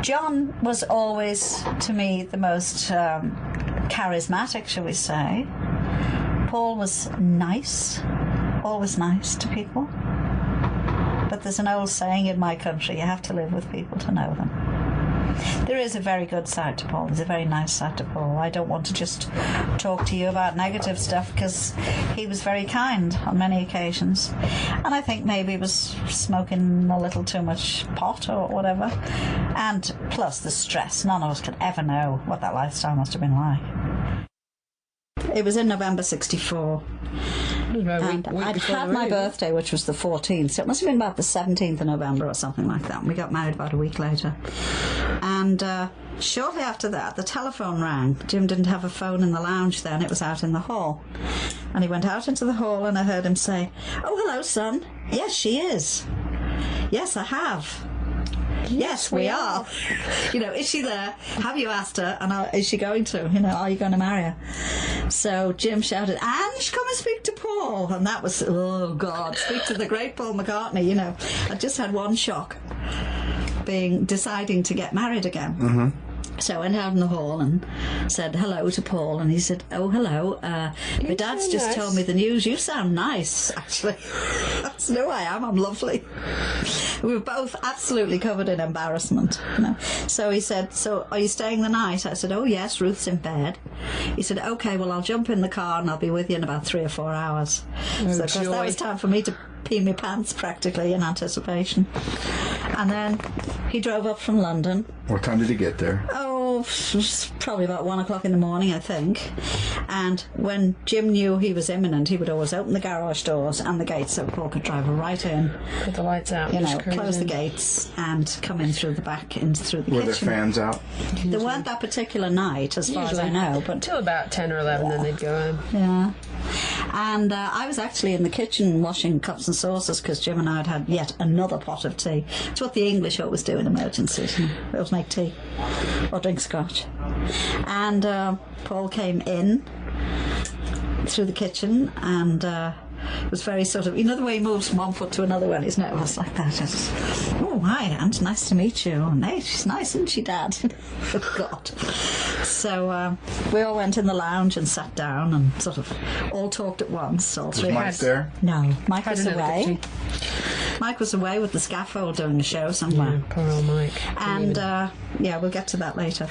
John was always, to me, the most charismatic, shall we say. Paul was nice, always nice to people. But there's an old saying in my country, you have to live with people to know them. There is a very good side to Paul. There's a very nice side to Paul. I don't want to just talk to you about negative stuff, because he was very kind on many occasions. And I think maybe he was smoking a little too much pot or whatever. And plus the stress. None of us could ever know what that lifestyle must have been like. It was in November '64. And I'd had my birthday, which was the 14th, so it must have been about the 17th of November or something like that. We got married about a week later. And shortly after that, the telephone rang. Jim didn't have a phone in the lounge then, it was out in the hall. And he went out into the hall and I heard him say, "Oh, hello, son. Yes, she is. Yes, I have. Yes, we are. You know, is she there? Have you asked her? And is she going to? You know, are you going to marry her?" So Jim shouted, "Ange, come and speak to Paul." And that was, oh God, speak to the great Paul McCartney. You know, I just had one shock, deciding to get married again. Mm-hmm. So I went out in the hall and said hello to Paul, and he said, "Oh, hello, my dad's just told me the news. You sound nice, actually." That's no, I am. I'm lovely. We were both absolutely covered in embarrassment. You know? So he said, "So are you staying the night?" I said, "Oh, yes, Ruth's in bed." He said, "Okay, well, I'll jump in the car and I'll be with you in about 3 or 4 hours. So, of course, that was time for me to pee my pants, practically, in anticipation. And then he drove up from London. What time did he get there? Oh, it was probably about 1 o'clock in the morning, I think. And when Jim knew he was imminent, he would always open the garage doors and the gates so Paul could drive right in. Put the lights out. You know, close the gates and come in through the back, in through the kitchen. Were there fans out? There weren't that particular night, as far as I know. But until about 10 or 11, then they'd go home. Yeah. And I was actually in the kitchen washing cups and saucers, because Jim and I had had yet another pot of tea. It's what the English always do in emergencies. They always make tea or drink scotch. And Paul came in through the kitchen and was very sort of, you know the way he moves from one foot to another when he's nervous like that. Just, "Oh, hi, Aunt, nice to meet you." "Oh, hey, she's nice, isn't she, Dad?" Oh, God. So we all went in the lounge and sat down and sort of all talked at once. All three. Was Mike there? No, Mike was away. Mike was away with the scaffold doing a show somewhere. Yeah, poor old Mike. And yeah, we'll get to that later.